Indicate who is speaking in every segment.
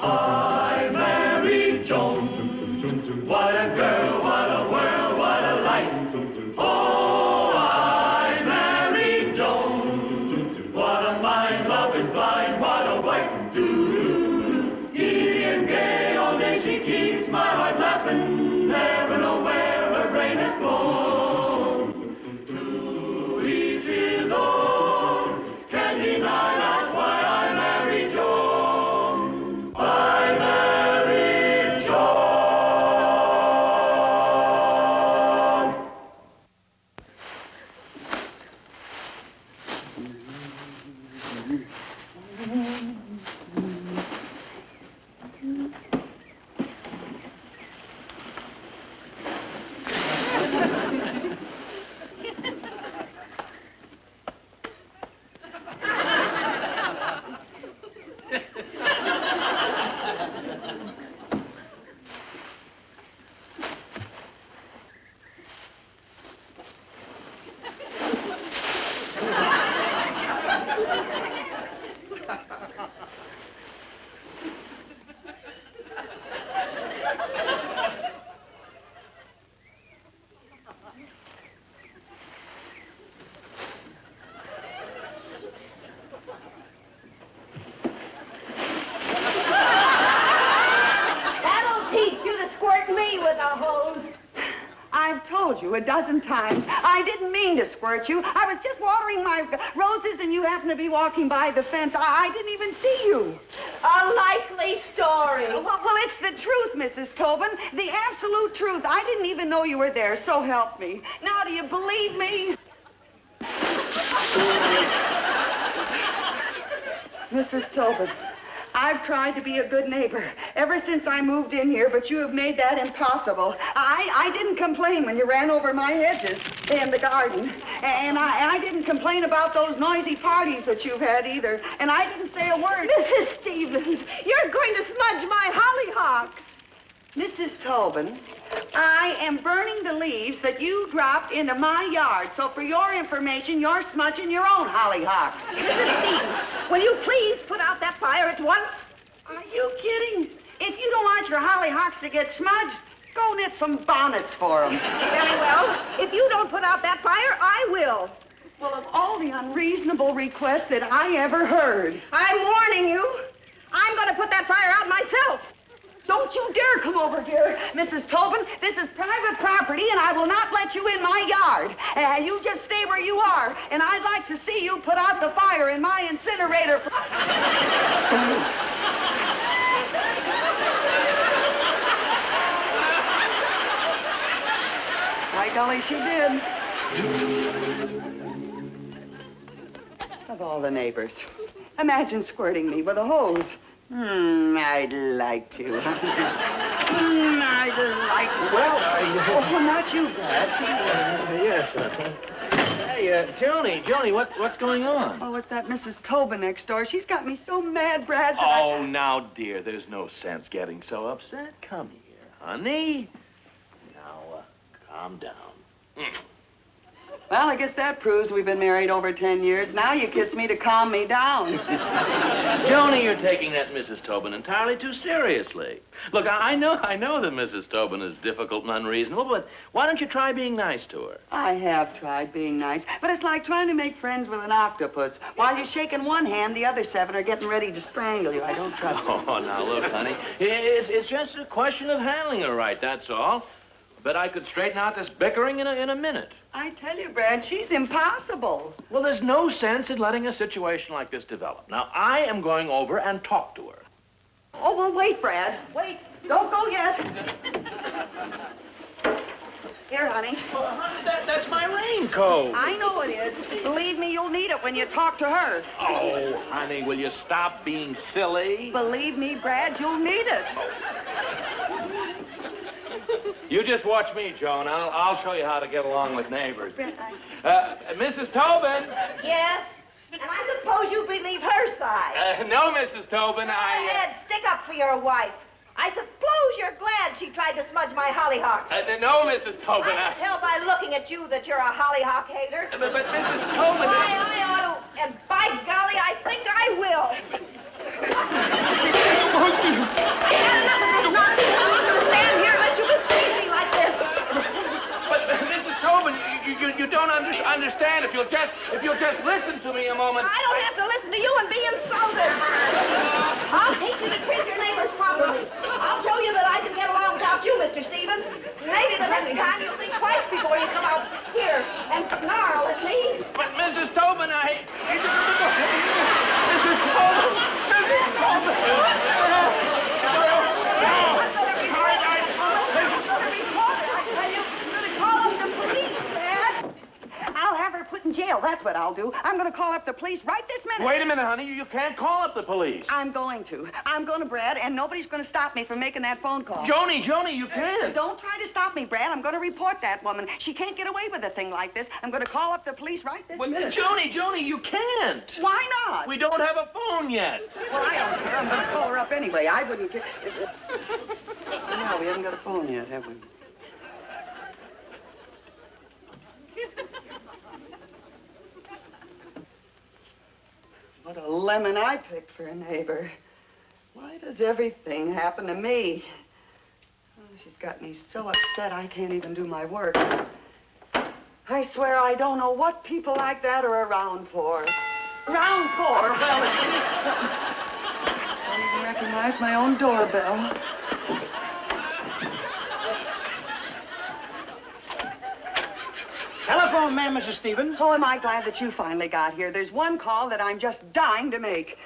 Speaker 1: I married Joan. What a girl, what a world, what a life. Oh, I married Joan. What a mind, love is blind, what a wife. Giddy and gay, all day she keeps my heart laughing. Never know where her brain has flown. To each his own, can't deny that's why I married Joan. I married Joan.
Speaker 2: You a dozen times. I didn't mean to squirt you. I was just watering my roses and you happened to be walking by the fence. I didn't even see you.
Speaker 3: A likely story.
Speaker 2: Well, it's the truth, Mrs. Tobin. The absolute truth. I didn't even know you were there, so help me. Now, do you believe me? Mrs. Tobin, I've tried to be a good neighbor ever since I moved in here, but you have made that impossible. I didn't complain when you ran over my hedges in the garden, and I didn't complain about those noisy parties that you've had either, and I didn't say a word.
Speaker 3: Mrs. Stevens, you're going to smudge my hollyhocks.
Speaker 2: Mrs. Tobin, I am burning the leaves that you dropped into my yard, so for your information, you're smudging your own hollyhocks.
Speaker 3: Mrs. Stevens, will you please put out that fire at once?
Speaker 2: Are you kidding? If you don't want your hollyhocks to get smudged, go knit some bonnets for them.
Speaker 3: Very well. If you don't put out that fire, I will.
Speaker 2: Well, of all the unreasonable requests that I ever heard.
Speaker 3: I'm warning you. I'm going to put that fire out myself.
Speaker 2: Don't you dare come over here, Mrs. Tobin. This is private property, and I will not let you in my yard. You just stay where you are, and I'd like to see you put out the fire in my incinerator. By golly, she did. Of all the neighbors, imagine squirting me with a hose. I'd like to. I'd like to.
Speaker 4: Well,
Speaker 2: Oh, not you, Brad.
Speaker 4: yes. Hey, Joni, what's going on?
Speaker 2: Oh, it's that Mrs. Tobin next door. She's got me so mad, Brad. That
Speaker 4: Oh, now, dear, there's no sense getting so upset. Come here, honey. Now, calm down.
Speaker 2: Well, I guess that proves we've been married over 10 years. Now you kiss me to calm me down.
Speaker 4: Joni, you're taking that Mrs. Tobin entirely too seriously. Look, I know that Mrs. Tobin is difficult and unreasonable, but why don't you try being nice to her?
Speaker 2: I have tried being nice, but it's like trying to make friends with an octopus. While you're shaking one hand, the other 7 are getting ready to strangle you. I don't trust them.
Speaker 4: Oh, now, look, honey, it's just a question of handling her right, that's all. Bet I could straighten out this bickering in a minute.
Speaker 2: I tell you, Brad, she's impossible.
Speaker 4: Well, there's no sense in letting a situation like this develop. Now, I am going over and talk to her.
Speaker 2: Oh, well, wait, Brad. Wait. Don't go yet. Here, honey.
Speaker 4: Well, honey, that's my raincoat.
Speaker 2: I know it is. Believe me, you'll need it when you talk to her.
Speaker 4: Oh, honey, will you stop being silly?
Speaker 2: Believe me, Brad, you'll need it.
Speaker 4: You just watch me, Joan. I'll show you how to get along with neighbors. Mrs. Tobin.
Speaker 3: Yes? And I suppose you believe her side.
Speaker 4: No, Mrs. Tobin,
Speaker 3: Go ahead, stick up for your wife. I suppose you're glad she tried to smudge my hollyhocks.
Speaker 4: No, Mrs. Tobin.
Speaker 3: I can tell by looking at you that you're a hollyhock hater.
Speaker 4: But Mrs. Tobin...
Speaker 3: Why, I ought to, and by golly, I think I will.
Speaker 4: just listen to me a moment.
Speaker 3: I don't have to listen to you and be insulted. I'll teach you to treat your neighbors properly. I'll show you that I can get along without you, Mr. Stevens. Maybe the next time you'll think twice before you come out here and snarl at me.
Speaker 4: But Mrs. Tobin, Mrs. Tobin! Mrs. Tobin!
Speaker 2: I'll have her put in jail. That's what I'll do. I'm going to call up the police right this minute.
Speaker 4: Wait a minute, honey. You can't call up the police.
Speaker 2: I'm going to. I'm going to, Brad, and nobody's going to stop me from making that phone call.
Speaker 4: Joni, you can't.
Speaker 2: Don't try to stop me, Brad. I'm going to report that woman. She can't get away with a thing like this. I'm going to call up the police right this minute.
Speaker 4: Joni, you can't.
Speaker 2: Why not?
Speaker 4: We don't have a phone yet.
Speaker 2: Well, I don't care. I'm going to call her up anyway. I wouldn't care. No, we haven't got a phone yet, have we? What a lemon I picked for a neighbor. Why does everything happen to me? Oh, she's got me so upset I can't even do my work. I swear I don't know what people like that are around for. Around for? Well, I don't even recognize my own doorbell.
Speaker 5: Telephone man, Mrs. Stevens.
Speaker 2: Oh, am I glad that you finally got here. There's one call that I'm just dying to make.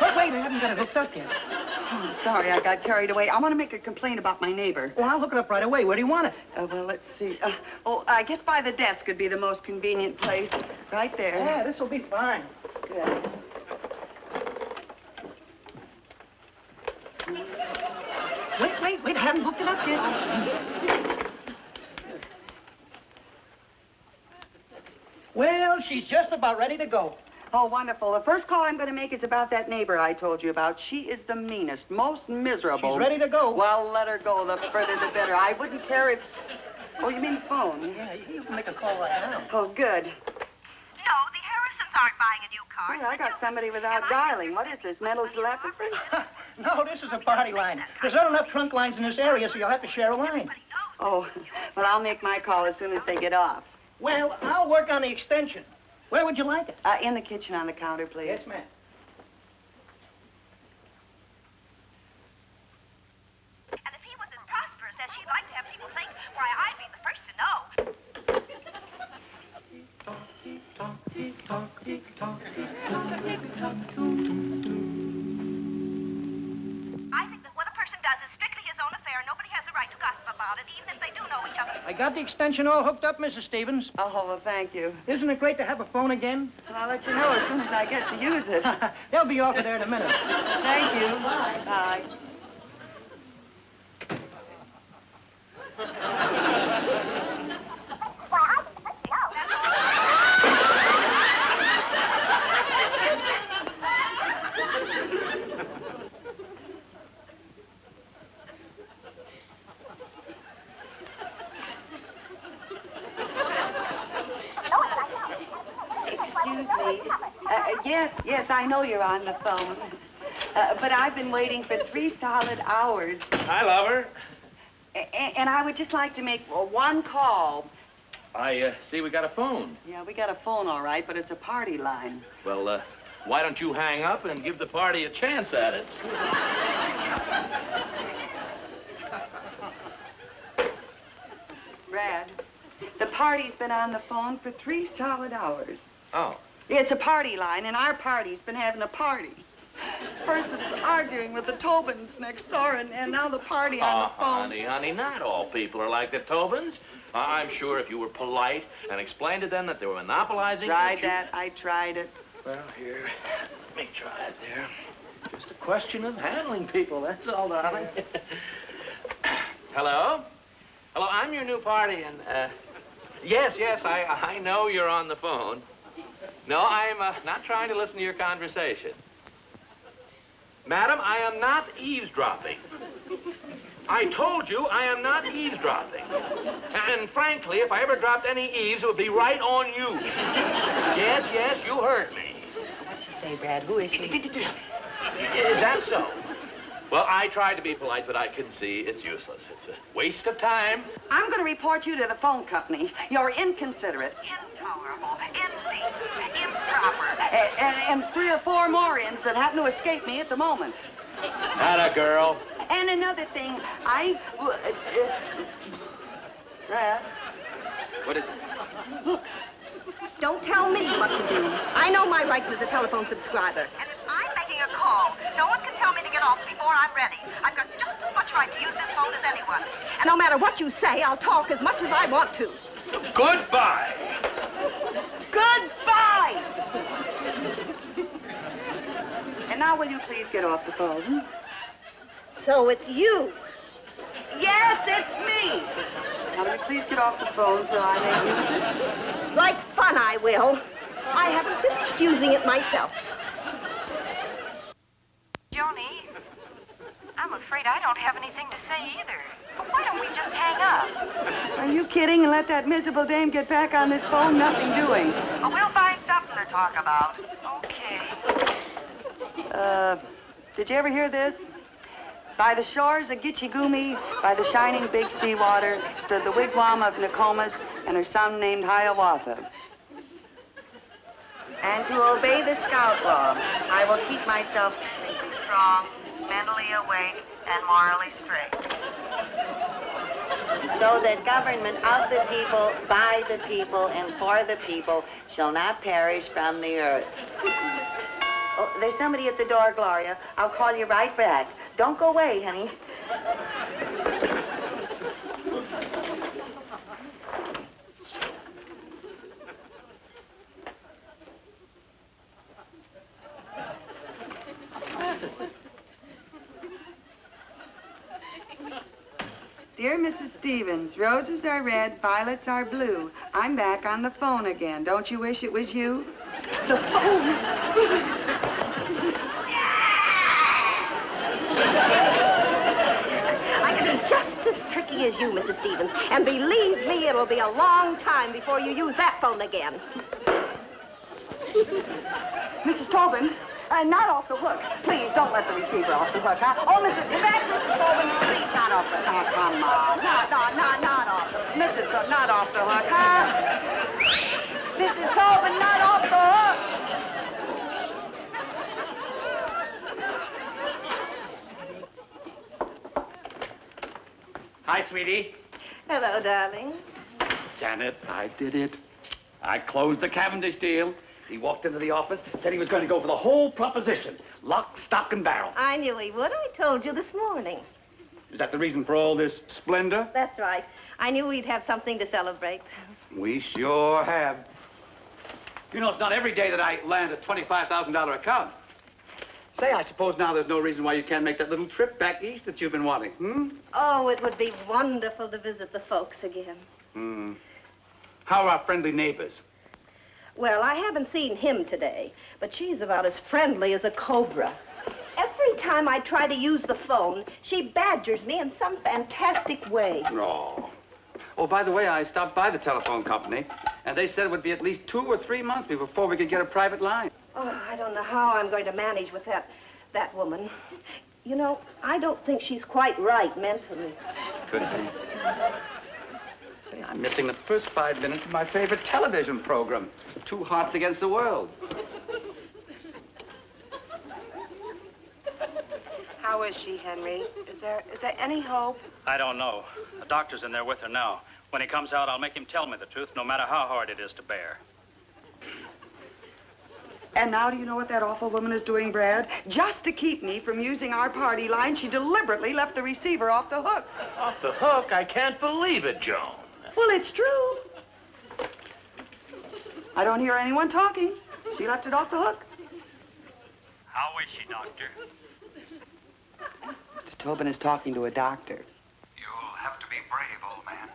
Speaker 5: But wait, I haven't got it hooked up yet.
Speaker 2: Oh, I'm sorry, I got carried away. I want to make a complaint about my neighbor.
Speaker 5: Well, I'll hook it up right away. Where do you want it?
Speaker 2: Well, let's see. I guess by the desk would be the most convenient place. Right there.
Speaker 5: Yeah, this'll be fine.
Speaker 2: Good.
Speaker 5: Wait, I haven't hooked it up yet. Well, she's just about ready to go.
Speaker 2: Oh, wonderful. The first call I'm going to make is about that neighbor I told you about. She is the meanest, most miserable.
Speaker 5: She's ready to go.
Speaker 2: Well, let her go. The further, the better. I wouldn't care if... Oh, you mean the phone?
Speaker 5: Yeah, you can make a call right now.
Speaker 2: Oh, good.
Speaker 3: No, the Harrisons aren't buying a new car.
Speaker 2: Well, I got somebody without dialing. What is this, mental telepathy?
Speaker 5: No, this is a party line. There's not enough trunk lines in this area, so you'll have to share a line.
Speaker 2: Oh, well, I'll make my call as soon as they get off.
Speaker 5: Well, I'll work on the extension. Where would you like it?
Speaker 2: In the kitchen on the counter, please.
Speaker 5: Yes, ma'am.
Speaker 3: And if he was as prosperous as she'd like to have people think, why, I'd be the first to know. I think that what a person does is strictly his own affair. Nobody has a right to gossip about it, even if they do know each other.
Speaker 5: I got the extension all hooked up, Mrs. Stevens.
Speaker 2: Oh, well, thank you.
Speaker 5: Isn't it great to have a phone again?
Speaker 2: Well, I'll let you know as soon as I get to use it.
Speaker 5: They'll be off of there in a minute.
Speaker 2: Thank you. Bye. Bye. Excuse me. Yes, I know you're on the phone. But I've been waiting for 3 solid hours.
Speaker 4: Hi, lover.
Speaker 2: And I would just like to make one call.
Speaker 4: I see we got a phone.
Speaker 2: Yeah, we got a phone, all right, but it's a party line.
Speaker 4: Well, why don't you hang up and give the party a chance at it?
Speaker 2: Brad, the party's been on the phone for 3 solid hours.
Speaker 4: Oh.
Speaker 2: It's a party line, and our party's been having a party. First it's arguing with the Tobins next door, and now the party on the phone.
Speaker 4: Honey, not all people are like the Tobins. I'm sure if you were polite and explained to them that they were monopolizing...
Speaker 2: Tried that. I tried it.
Speaker 4: Well, here, let me try it there. Just a question of handling people, that's all, darling. Hello? Hello, I'm your new party, and, yes, I know you're on the phone. No, I'm not trying to listen to your conversation. Madam, I am not eavesdropping. I told you I am not eavesdropping. And frankly, if I ever dropped any eaves, it would be right on you. Yes, you heard me.
Speaker 2: What'd she say, Brad? Who is she?
Speaker 4: Is that so? Well, I tried to be polite, but I can see it's useless. It's a waste of time.
Speaker 2: I'm going to report you to the phone company. You're inconsiderate.
Speaker 3: Intolerable, indecent, improper.
Speaker 2: And 3 or 4 more ins that happen to escape me at the moment.
Speaker 4: Not a girl.
Speaker 2: And another thing, Brad.
Speaker 4: What is it?
Speaker 2: Look.
Speaker 3: Don't tell me what to do. I know my rights as a telephone subscriber. And if I'm making a call, no one can tell me to get off before I'm ready. I've got just as much right to use this phone as anyone. And no matter what you say, I'll talk as much as I want to.
Speaker 4: Goodbye.
Speaker 2: Goodbye! And now will you please get off the phone?
Speaker 3: So it's you.
Speaker 2: Yes, it's me. Now will you please get off the phone so I may use it?
Speaker 3: Like fun, I will. I haven't finished using it myself.
Speaker 6: Joni, I'm afraid I don't have anything to say either. But why don't we just hang up?
Speaker 2: Are you kidding? And let that miserable dame get back on this phone? Nothing doing.
Speaker 6: Oh, we'll find something to talk about. Okay.
Speaker 2: Did you ever hear this? By the shores of Gitchigumi, by the shining big seawater, stood the wigwam of Nokomis and her son named Hiawatha. And to obey the scout law, I will keep myself physically strong, mentally awake, and morally straight. So that government of the people, by the people, and for the people shall not perish from the earth. Oh, there's somebody at the door, Gloria. I'll call you right back. Don't go away, honey. Dear Mrs. Stevens, roses are red, violets are blue. I'm back on the phone again. Don't you wish it was you? The phone!
Speaker 3: I can be just as tricky as you, Mrs. Stevens. And believe me, it'll be a long time before you use that phone again.
Speaker 2: Mrs. Tobin, not off the hook. Please, don't let the receiver off the hook, huh? Oh, Mrs. Tobin, please, not off the hook. Come on. Not off the hook. Mrs. Tobin, not off the hook, huh? Mrs. Tobin, not off the hook.
Speaker 7: Hi, sweetie.
Speaker 3: Hello, darling.
Speaker 7: Janet, I did it. I closed the Cavendish deal. He walked into the office, said he was going to go for the whole proposition. Lock, stock, and barrel.
Speaker 3: I knew he would. I told you this morning.
Speaker 7: Is that the reason for all this splendor?
Speaker 3: That's right. I knew we'd have something to celebrate.
Speaker 7: We sure have. You know, it's not every day that I land a $25,000 account. Say, I suppose now there's no reason why you can't make that little trip back east that you've been wanting, hmm?
Speaker 3: Oh, it would be wonderful to visit the folks again.
Speaker 7: Hmm. How are our friendly neighbors?
Speaker 3: Well, I haven't seen him today, but she's about as friendly as a cobra. Every time I try to use the phone, she badgers me in some fantastic way.
Speaker 7: Oh. Oh, by the way, I stopped by the telephone company, and they said it would be at least 2 or 3 months before we could get a private line.
Speaker 3: Oh, I don't know how I'm going to manage with that woman. You know, I don't think she's quite right mentally.
Speaker 7: Could be. Say, I'm missing the first 5 minutes of my favorite television program, Two Hearts Against the World.
Speaker 6: How is she, Henry? Is there any hope?
Speaker 8: I don't know. The doctor's in there with her now. When he comes out, I'll make him tell me the truth, no matter how hard it is to bear.
Speaker 2: And now do you know what that awful woman is doing, Brad? Just to keep me from using our party line, she deliberately left the receiver off the hook.
Speaker 4: Off the hook? I can't believe it, Joan.
Speaker 2: Well, it's true. I don't hear anyone talking. She left it off the hook.
Speaker 8: How is she, Doctor?
Speaker 2: Mr. Tobin is talking to a doctor.
Speaker 9: You'll have to be brave, old man.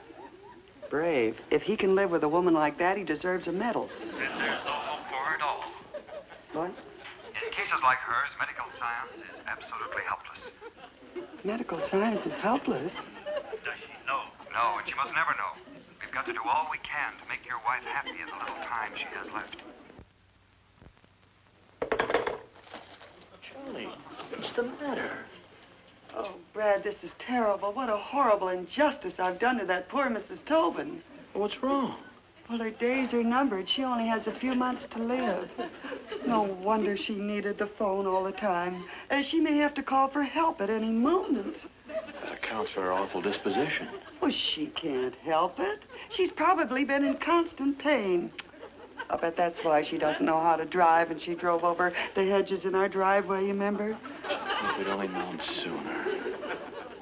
Speaker 2: Brave? If he can live with a woman like that, he deserves a medal.
Speaker 9: Then there's no hope for her at all.
Speaker 2: What?
Speaker 9: In cases like hers, medical science is absolutely helpless.
Speaker 2: Medical science is helpless.
Speaker 8: Does she know?
Speaker 9: No, and she must never know. We've got to do all we can to make your wife happy in the little time she has left.
Speaker 4: Charlie, what's the matter?
Speaker 2: Oh, Brad, this is terrible. What a horrible injustice I've done to that poor Mrs. Tobin.
Speaker 4: What's wrong?
Speaker 2: Well, her days are numbered. She only has a few months to live. No wonder she needed the phone all the time. She may have to call for help at any moment.
Speaker 4: That accounts for her awful disposition.
Speaker 2: Well, she can't help it. She's probably been in constant pain. I bet that's why she doesn't know how to drive, and she drove over the hedges in our driveway, you remember?
Speaker 4: If we'd only known sooner.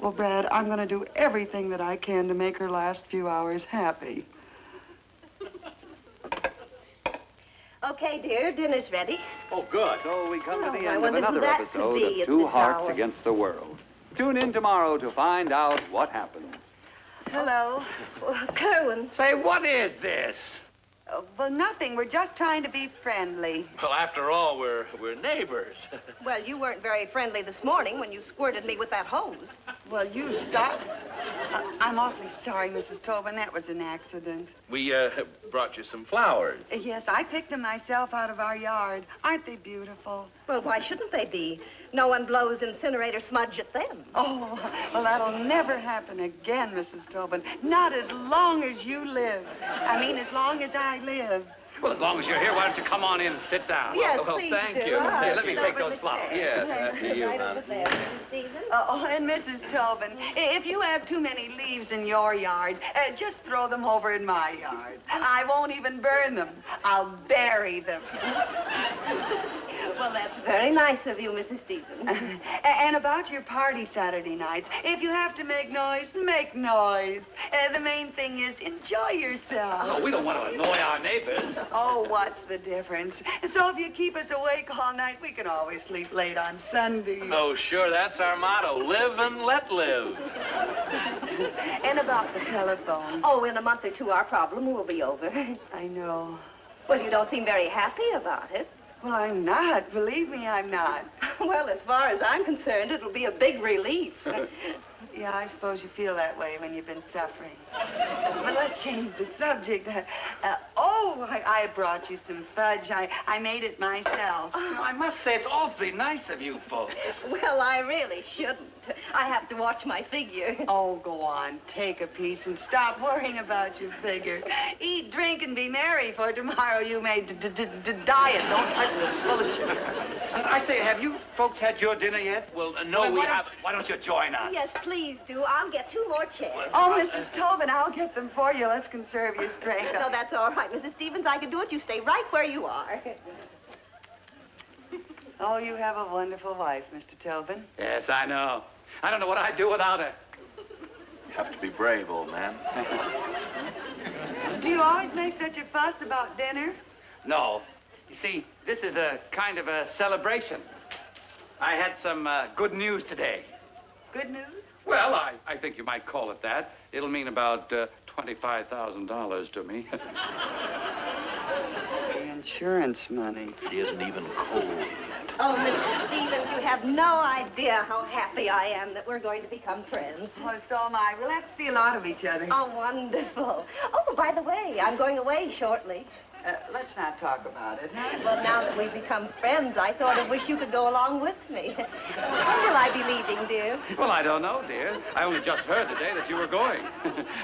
Speaker 2: Well, Brad, I'm going to do everything that I can to make her last few hours happy.
Speaker 3: Okay, dear, dinner's ready.
Speaker 7: Oh, good. So we come to the
Speaker 3: I
Speaker 7: end of
Speaker 3: wonder who
Speaker 7: another
Speaker 3: that
Speaker 7: episode
Speaker 3: could be
Speaker 7: of
Speaker 3: at
Speaker 7: Two
Speaker 3: this
Speaker 7: Hearts
Speaker 3: hour.
Speaker 7: Against the World. Tune in tomorrow to find out what happens.
Speaker 2: Hello.
Speaker 3: Kerwin.
Speaker 7: Say, what is this?
Speaker 2: Well, nothing. We're just trying to be friendly.
Speaker 4: Well, after all, we're neighbors.
Speaker 3: Well, you weren't very friendly this morning when you squirted me with that hose.
Speaker 2: Well, you stop. I'm awfully sorry, Mrs. Tobin. That was an accident.
Speaker 4: We brought you some flowers.
Speaker 2: Yes, I picked them myself out of our yard. Aren't they beautiful?
Speaker 3: Well, why shouldn't they be? No one blows incinerator smudge at them.
Speaker 2: Oh, well, that'll never happen again, Mrs. Tobin. Not as long as you live. I mean, as long as I live.
Speaker 7: Well, as long as you're here, why don't you come on in and sit down?
Speaker 3: Yes,
Speaker 4: well,
Speaker 3: please
Speaker 4: thank
Speaker 3: do.
Speaker 4: you.
Speaker 7: Here, let me
Speaker 3: Sit
Speaker 7: take
Speaker 3: over
Speaker 7: those
Speaker 3: the
Speaker 7: flowers.
Speaker 3: chair.
Speaker 4: Yes, after you,
Speaker 3: Right
Speaker 4: hon.
Speaker 3: over there, Mr. Stevens.
Speaker 2: Oh, and Mrs. Tobin, if you have too many leaves in your yard, just throw them over in my yard. I won't even burn them. I'll bury them.
Speaker 3: Well, that's very nice of you, Mrs. Stevens.
Speaker 2: And about your party Saturday nights, if you have to make noise, make noise. The main thing is enjoy yourself.
Speaker 7: Oh, we don't want to annoy our neighbors.
Speaker 2: Oh, what's the difference? So if you keep us awake all night, we can always sleep late on Sunday.
Speaker 4: Oh, sure, that's our motto. Live and let live.
Speaker 2: And about the telephone.
Speaker 3: Oh, in a month or two, our problem will be over.
Speaker 2: I know.
Speaker 3: Well, you don't seem very happy about it.
Speaker 2: Well, I'm not. Believe me, I'm not.
Speaker 3: Well, as far as I'm concerned, it'll be a big relief.
Speaker 2: Yeah, I suppose you feel that way when you've been suffering. But let's change the subject. I brought you some fudge. I made it myself.
Speaker 7: I must say, it's awfully nice of you folks.
Speaker 3: Well, I really shouldn't. I have to watch my figure.
Speaker 2: Oh, go on. Take a piece and stop worrying about your figure. Eat, drink, and be merry, for tomorrow you may diet. Don't touch it. It's full of sugar.
Speaker 7: I say, have you folks had your dinner yet?
Speaker 4: Well, no, we haven't.
Speaker 7: Why don't you join us?
Speaker 3: Yes, please do. I'll get 2 more chairs.
Speaker 2: Oh, Mrs. Tobin, I'll get them for you. Let's conserve your strength.
Speaker 3: No, that's all right, Mrs. Stevens. I can do it. You stay right where you are.
Speaker 2: Oh, you have a wonderful wife, Mr. Tobin.
Speaker 7: Yes, I know. I don't know what I'd do without her.
Speaker 4: You have to be brave, old man.
Speaker 2: Do you always make such a fuss about dinner?
Speaker 7: No. You see, this is a kind of a celebration. I had some good news today.
Speaker 2: Good news?
Speaker 7: Well, I think you might call it that. It'll mean about $25,000 to me.
Speaker 2: The insurance money.
Speaker 4: She isn't even cold yet.
Speaker 3: Oh, Mrs. Stevens, you have no idea how happy I am that we're going to become friends.
Speaker 2: Oh, so am I. We'll have to see a lot of each other.
Speaker 3: Oh, wonderful. Oh, by the way, I'm going away shortly.
Speaker 2: Let's not talk about it, huh?
Speaker 3: Well, now that we've become friends, I sort of wish you could go along with me. When will I be leaving, dear?
Speaker 7: Well, I don't know, dear. I only just heard today that you were going.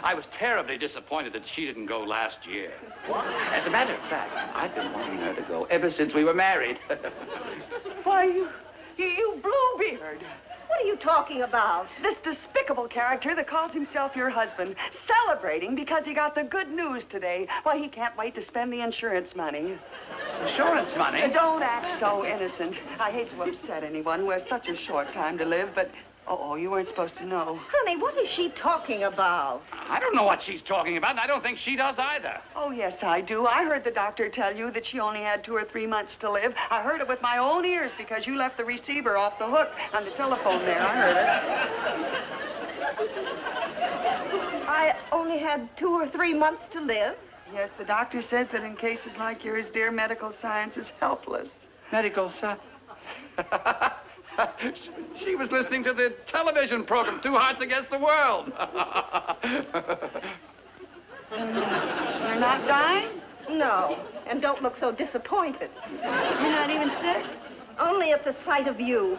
Speaker 7: I was terribly disappointed that she didn't go last year. What? As a matter of fact, I've been wanting her to go ever since we were married.
Speaker 2: Why, you Bluebeard.
Speaker 3: What are you talking about?
Speaker 2: This despicable character that calls himself your husband, celebrating because he got the good news today. Why, he can't wait to spend the insurance money.
Speaker 7: Insurance money?
Speaker 2: Don't act so innocent. I hate to upset anyone who has such a short time to live, but... Oh, you weren't supposed to know.
Speaker 3: Honey, what is she talking about?
Speaker 7: I don't know what she's talking about, and I don't think she does either.
Speaker 2: Oh, yes, I do. I heard the doctor tell you that she only had 2 or 3 months to live. I heard it with my own ears because you left the receiver off the hook on the telephone there. I heard it.
Speaker 3: I only had 2 or 3 months to live.
Speaker 2: Yes, the doctor says that in cases like yours, dear, medical science is helpless.
Speaker 7: Medical science? She was listening to the television program, 2 Hearts Against the World.
Speaker 2: You're not dying?
Speaker 3: No, and don't look so disappointed.
Speaker 2: You're not even sick?
Speaker 3: Only at the sight of you.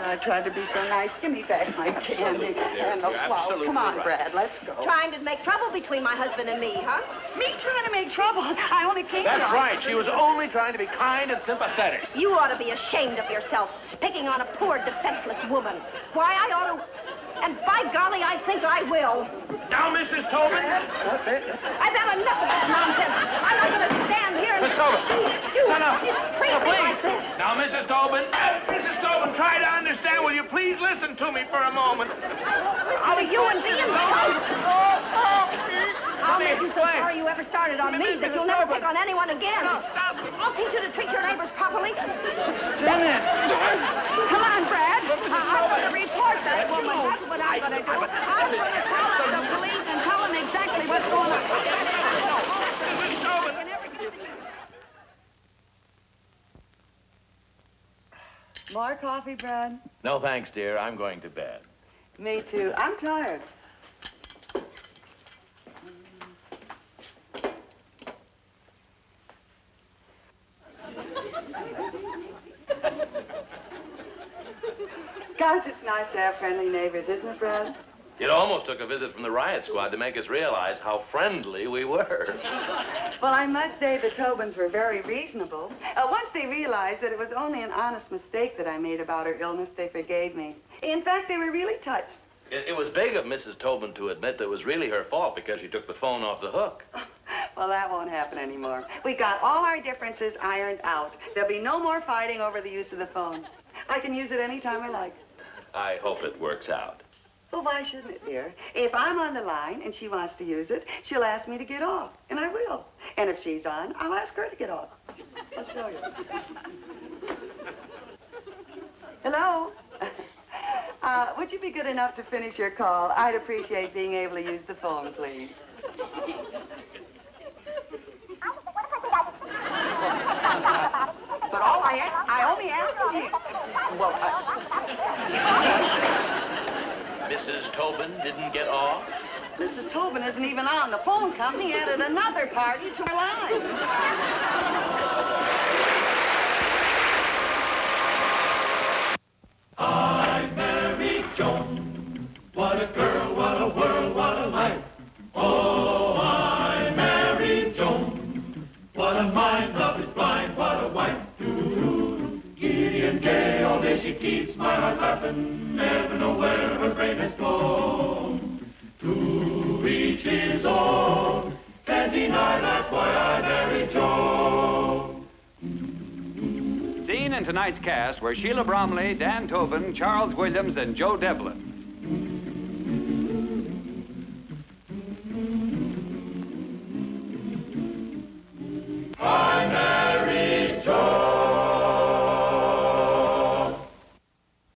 Speaker 2: I tried to be so nice. Give me back my candy and the flour. Come on, Brad, let's go.
Speaker 3: Trying to make trouble between my husband and me, huh?
Speaker 2: Me trying to make trouble? I only came
Speaker 4: That's
Speaker 2: to...
Speaker 4: right. She was only trying to be kind and sympathetic.
Speaker 3: You ought to be ashamed of yourself, picking on a poor, defenseless woman. Why, I ought to... And by golly, I think I will.
Speaker 4: Now, Mrs. Tobin.
Speaker 3: I've had enough of this nonsense. I'm not going to stand here and...
Speaker 4: Miss Tobin.
Speaker 3: You
Speaker 4: No.
Speaker 3: mistreat me like this.
Speaker 4: Now, Mrs. Tobin. Mrs. Tobin, try to understand. Will you please listen to me for a moment?
Speaker 3: How are you and me insulted? I'll make you so sorry you ever started on me that you'll never pick on anyone again. I'll teach you to treat your neighbors properly.
Speaker 2: Dennis! Come on, Brad. I'm going to report that woman. That's what I'm going to do. I'm going to call the police and tell them exactly what's going on. More coffee, Brad?
Speaker 4: No, thanks, dear. I'm going to bed.
Speaker 2: Me too. I'm tired. Gosh, it's nice to have friendly neighbors, isn't it, Brad?
Speaker 4: It almost took a visit from the riot squad to make us realize how friendly we were.
Speaker 2: Well, I must say the Tobins were very reasonable. Once they realized that it was only an honest mistake that I made about her illness, they forgave me. In fact, they were really touched.
Speaker 4: It was big of Mrs. Tobin to admit that it was really her fault because she took the phone off the hook.
Speaker 2: Well, that won't happen anymore. We got all our differences ironed out. There'll be no more fighting over the use of the phone. I can use it anytime I like.
Speaker 4: I hope it works out.
Speaker 2: Well, why shouldn't it, dear? If I'm on the line and she wants to use it, she'll ask me to get off, and I will. And if she's on, I'll ask her to get off. I'll show you. Hello? Would you be good enough to finish your call? I'd appreciate being able to use the phone, please. But I only asked if you... Well,
Speaker 4: Mrs. Tobin didn't get off?
Speaker 2: Mrs. Tobin isn't even on. The phone company added another party to her line.
Speaker 1: I married Joan. What a girl, what a world, what a life. Oh, I married Joan. What a mind, love is blind, what a wife. Doo-doo-doo. Giddy and gay, all day she keeps my heart laughing. Never know where her brain has gone. To each his own. Can't deny that's why I married Joan.
Speaker 7: Seen in tonight's cast were Sheila Bromley, Dan Tobin, Charles Williams, and Joe Devlin.